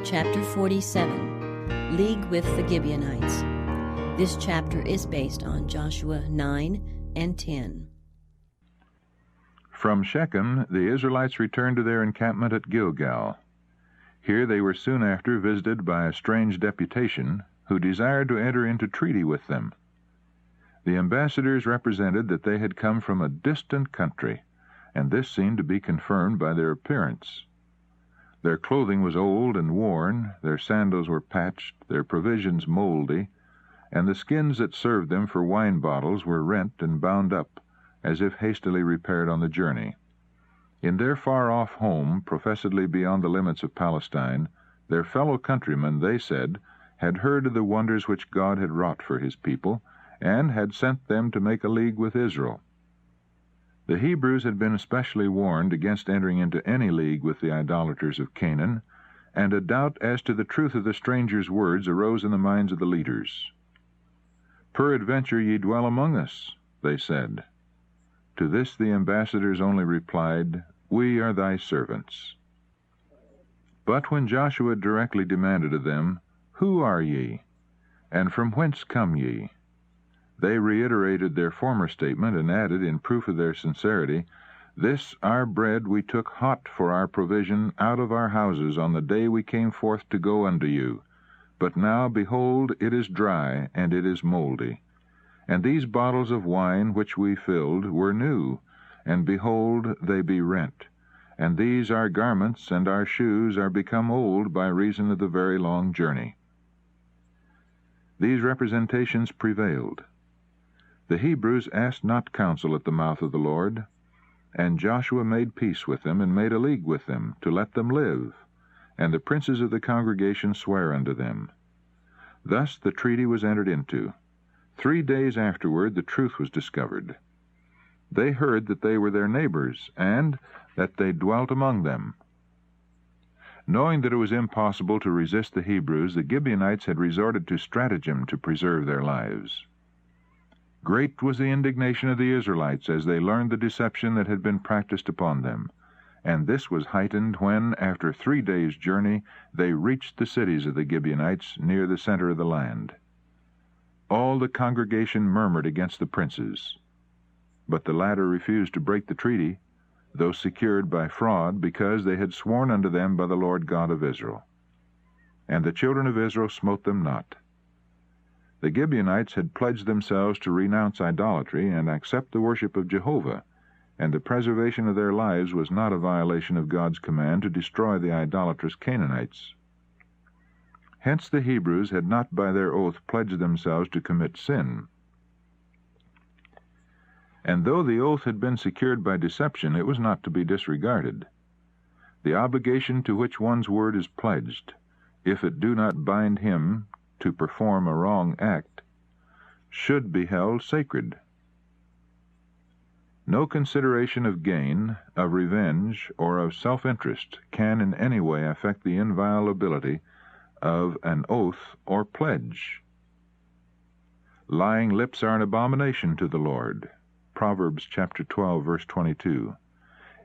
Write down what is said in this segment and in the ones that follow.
Chapter 47, League with the Gibeonites. This chapter is based on Joshua 9 and 10. From Shechem, the Israelites returned to their encampment at Gilgal. Here they were soon after visited by a strange deputation who desired to enter into treaty with them. The ambassadors represented that they had come from a distant country, and this seemed to be confirmed by their appearance. Their clothing was old and worn, their sandals were patched, their provisions moldy, and the skins that served them for wine bottles were rent and bound up, as if hastily repaired on the journey. In their far-off home, professedly beyond the limits of Palestine, their fellow countrymen, they said, had heard of the wonders which God had wrought for his people, and had sent them to make a league with Israel. The Hebrews had been especially warned against entering into any league with the idolaters of Canaan, and a doubt as to the truth of the strangers' words arose in the minds of the leaders. "Peradventure ye dwell among us," they said. To this the ambassadors only replied, "We are thy servants." But when Joshua directly demanded of them, "Who are ye? And from whence come ye?" they reiterated their former statement and added, in proof of their sincerity, "This our bread we took hot for our provision out of our houses on the day we came forth to go unto you. But now, behold, it is dry, and it is moldy. And these bottles of wine which we filled were new, and behold, they be rent. And these our garments and our shoes are become old by reason of the very long journey." These representations prevailed. The Hebrews asked not counsel at the mouth of the Lord, and Joshua made peace with them, and made a league with them, to let them live, and the princes of the congregation sware unto them. Thus the treaty was entered into. 3 days afterward the truth was discovered. They heard that they were their neighbors, and that they dwelt among them. Knowing that it was impossible to resist the Hebrews, the Gibeonites had resorted to stratagem to preserve their lives. Great was the indignation of the Israelites as they learned the deception that had been practiced upon them, and this was heightened when, after 3 days' journey, they reached the cities of the Gibeonites near the center of the land. All the congregation murmured against the princes, but the latter refused to break the treaty, though secured by fraud, because they had sworn unto them by the Lord God of Israel. And the children of Israel smote them not. The Gibeonites had pledged themselves to renounce idolatry and accept the worship of Jehovah, and the preservation of their lives was not a violation of God's command to destroy the idolatrous Canaanites. Hence the Hebrews had not by their oath pledged themselves to commit sin. And though the oath had been secured by deception, it was not to be disregarded. The obligation to which one's word is pledged, if it do not bind him to perform a wrong act, should be held sacred. No consideration of gain, of revenge, or of self-interest can in any way affect the inviolability of an oath or pledge. Lying lips are an abomination to the Lord. Proverbs chapter 12, verse 22.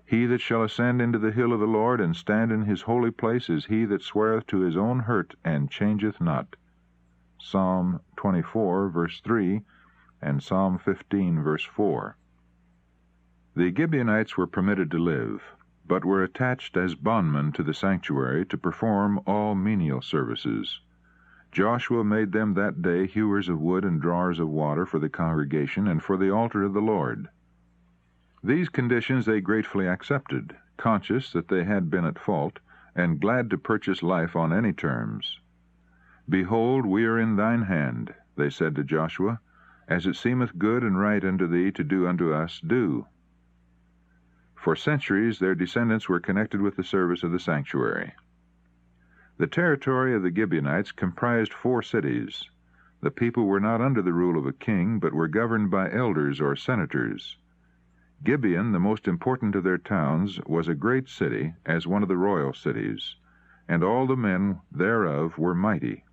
He that shall ascend into the hill of the Lord and stand in his holy place is he that sweareth to his own hurt and changeth not. Psalm 24, verse 3, and Psalm 15, verse 4. The Gibeonites were permitted to live, but were attached as bondmen to the sanctuary to perform all menial services. Joshua made them that day hewers of wood and drawers of water for the congregation and for the altar of the Lord. These conditions they gratefully accepted, conscious that they had been at fault, and glad to purchase life on any terms. "Behold, we are in thine hand," they said to Joshua. "As it seemeth good and right unto thee to do unto us, do." For centuries their descendants were connected with the service of the sanctuary. The territory of the Gibeonites comprised 4 cities. The people were not under the rule of a king, but were governed by elders or senators. Gibeon, the most important of their towns, was a great city, as one of the royal cities, and all the men thereof were mighty.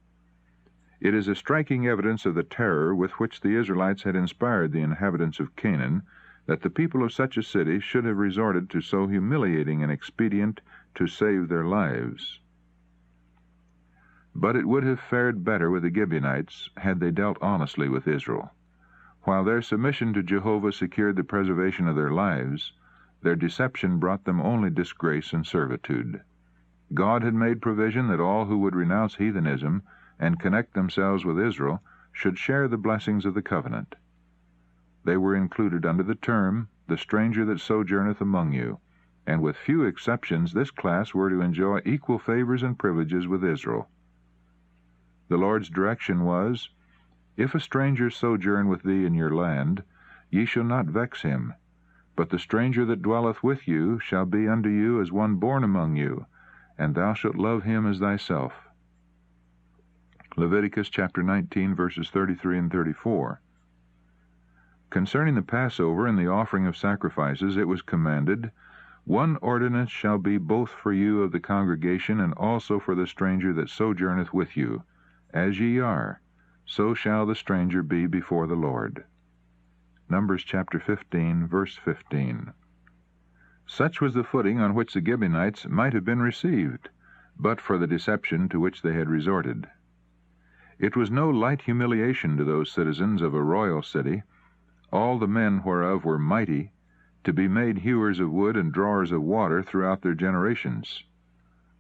It is a striking evidence of the terror with which the Israelites had inspired the inhabitants of Canaan that the people of such a city should have resorted to so humiliating an expedient to save their lives. But it would have fared better with the Gibeonites had they dealt honestly with Israel. While their submission to Jehovah secured the preservation of their lives, their deception brought them only disgrace and servitude. God had made provision that all who would renounce heathenism and connect themselves with Israel should share the blessings of the covenant. They were included under the term, "the stranger that sojourneth among you," and with few exceptions this class were to enjoy equal favors and privileges with Israel. The Lord's direction was, "If a stranger sojourn with thee in your land, ye shall not vex him, but the stranger that dwelleth with you shall be unto you as one born among you, and thou shalt love him as thyself." Leviticus chapter 19, verses 33 and 34. Concerning the Passover and the offering of sacrifices, it was commanded, "One ordinance shall be both for you of the congregation and also for the stranger that sojourneth with you. As ye are, so shall the stranger be before the Lord." Numbers chapter 15, verse 15. Such was the footing on which the Gibeonites might have been received, but for the deception to which they had resorted. It was no light humiliation to those citizens of a royal city, all the men whereof were mighty, to be made hewers of wood and drawers of water throughout their generations.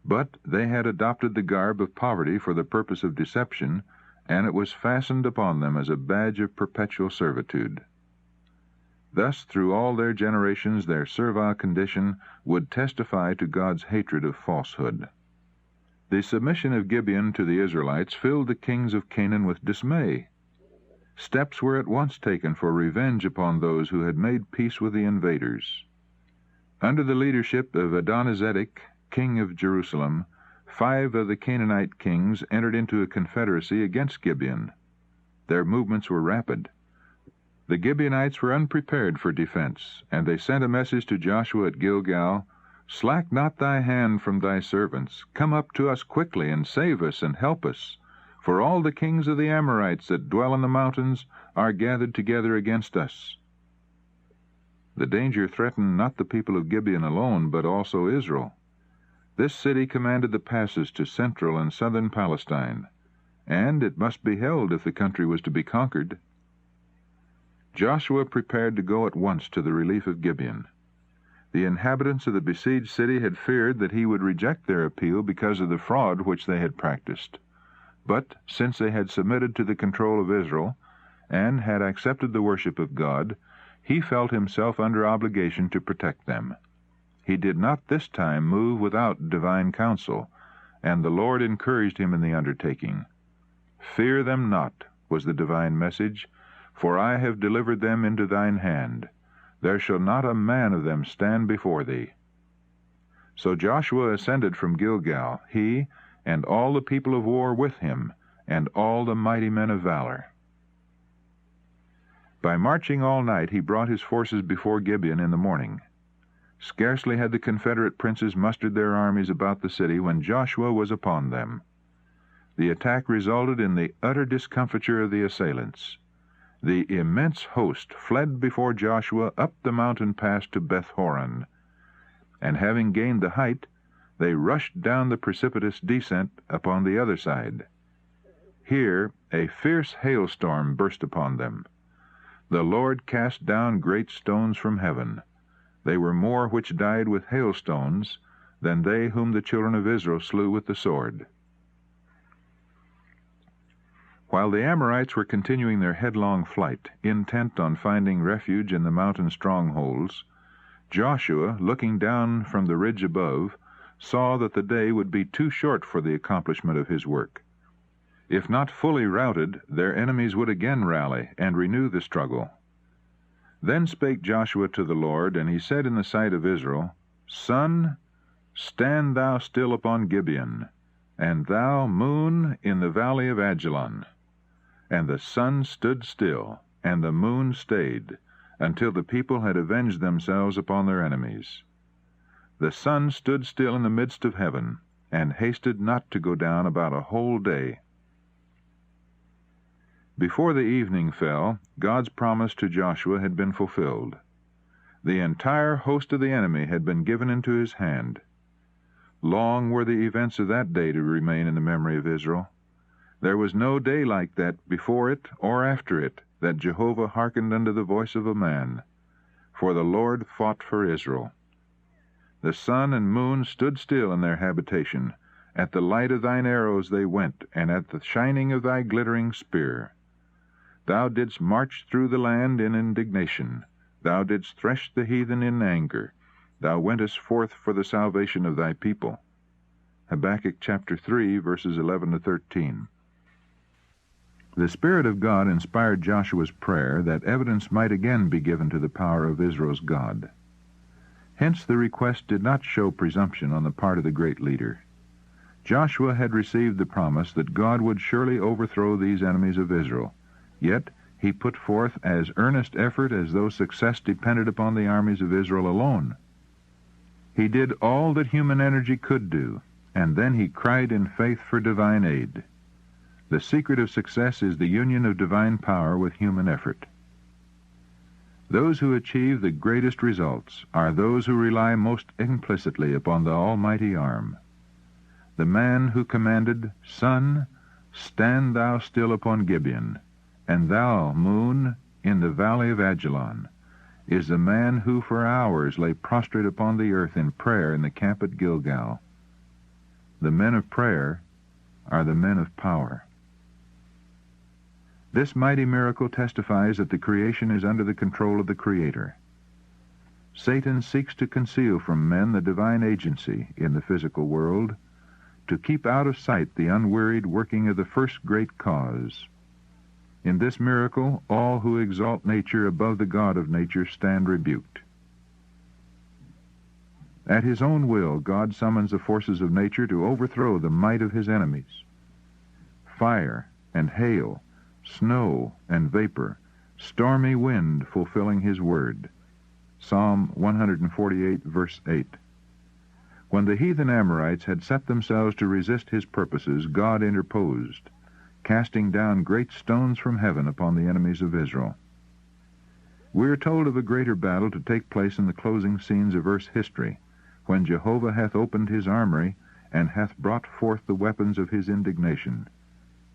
But they had adopted the garb of poverty for the purpose of deception, and it was fastened upon them as a badge of perpetual servitude. Thus, through all their generations, their servile condition would testify to God's hatred of falsehood. The submission of Gibeon to the Israelites filled the kings of Canaan with dismay. Steps were at once taken for revenge upon those who had made peace with the invaders. Under the leadership of Adonizedek, king of Jerusalem, 5 of the Canaanite kings entered into a confederacy against Gibeon. Their movements were rapid. The Gibeonites were unprepared for defense, and they sent a message to Joshua at Gilgal, "Slack not thy hand from thy servants. Come up to us quickly, and save us, and help us. For all the kings of the Amorites that dwell in the mountains are gathered together against us." The danger threatened not the people of Gibeon alone, but also Israel. This city commanded the passes to central and southern Palestine, and it must be held if the country was to be conquered. Joshua prepared to go at once to the relief of Gibeon. The inhabitants of the besieged city had feared that he would reject their appeal because of the fraud which they had practiced. But since they had submitted to the control of Israel, and had accepted the worship of God, he felt himself under obligation to protect them. He did not this time move without divine counsel, and the Lord encouraged him in the undertaking. "Fear them not," was the divine message, "for I have delivered them into thine hand. There shall not a man of them stand before thee." So Joshua ascended from Gilgal, he and all the people of war with him, and all the mighty men of valor. By marching all night he brought his forces before Gibeon in the morning. Scarcely had the Confederate princes mustered their armies about the city when Joshua was upon them. The attack resulted in the utter discomfiture of the assailants. The immense host fled before Joshua up the mountain pass to Beth-horon, and having gained the height, they rushed down the precipitous descent upon the other side. Here a fierce hailstorm burst upon them. The Lord cast down great stones from heaven. They were more which died with hailstones than they whom the children of Israel slew with the sword. While the Amorites were continuing their headlong flight, intent on finding refuge in the mountain strongholds, Joshua, looking down from the ridge above, saw that the day would be too short for the accomplishment of his work. If not fully routed, their enemies would again rally and renew the struggle. Then spake Joshua to the Lord, and he said in the sight of Israel, "Sun, stand thou still upon Gibeon, and thou, moon, in the valley of Ajalon." And the sun stood still, and the moon stayed, until the people had avenged themselves upon their enemies. The sun stood still in the midst of heaven, and hasted not to go down about a whole day. Before the evening fell, God's promise to Joshua had been fulfilled. The entire host of the enemy had been given into his hand. Long were the events of that day to remain in the memory of Israel. There was no day like that before it or after it, that Jehovah hearkened unto the voice of a man. For the Lord fought for Israel. The sun and moon stood still in their habitation. At the light of thine arrows they went, and at the shining of thy glittering spear. Thou didst march through the land in indignation. Thou didst thresh the heathen in anger. Thou wentest forth for the salvation of thy people. Habakkuk chapter 3, verses 11 to 13. The Spirit of God inspired Joshua's prayer that evidence might again be given to the power of Israel's God. Hence the request did not show presumption on the part of the great leader. Joshua had received the promise that God would surely overthrow these enemies of Israel, yet he put forth as earnest effort as though success depended upon the armies of Israel alone. He did all that human energy could do, and then he cried in faith for divine aid. The secret of success is the union of divine power with human effort. Those who achieve the greatest results are those who rely most implicitly upon the almighty arm. The man who commanded, Sun, stand thou still upon Gibeon, and thou, moon, in the valley of Ajalon, is the man who for hours lay prostrate upon the earth in prayer in the camp at Gilgal. The men of prayer are the men of power. This mighty miracle testifies that the creation is under the control of the Creator. Satan seeks to conceal from men the divine agency in the physical world, to keep out of sight the unwearied working of the first great cause. In this miracle, all who exalt nature above the God of nature stand rebuked. At his own will, God summons the forces of nature to overthrow the might of his enemies. Fire and hail, snow and vapor, stormy wind fulfilling his word. Psalm 148, verse 8. When the heathen Amorites had set themselves to resist his purposes, God interposed, casting down great stones from heaven upon the enemies of Israel. We are told of a greater battle to take place in the closing scenes of earth's history, when Jehovah hath opened his armory, and hath brought forth the weapons of his indignation.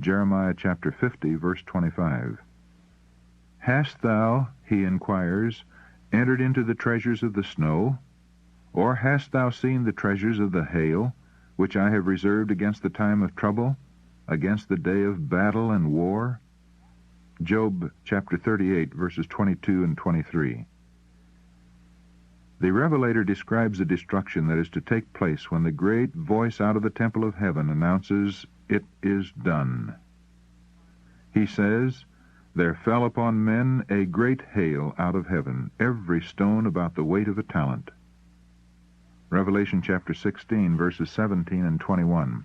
Jeremiah chapter 50, verse 25. Hast thou, he inquires, entered into the treasures of the snow? Or hast thou seen the treasures of the hail, which I have reserved against the time of trouble, against the day of battle and war? Job chapter 38, verses 22 and 23. The Revelator describes the destruction that is to take place when the great voice out of the temple of heaven announces, "It is done." He says, "There fell upon men a great hail out of heaven, every stone about the weight of a talent." Revelation chapter 16, verses 17 and 21.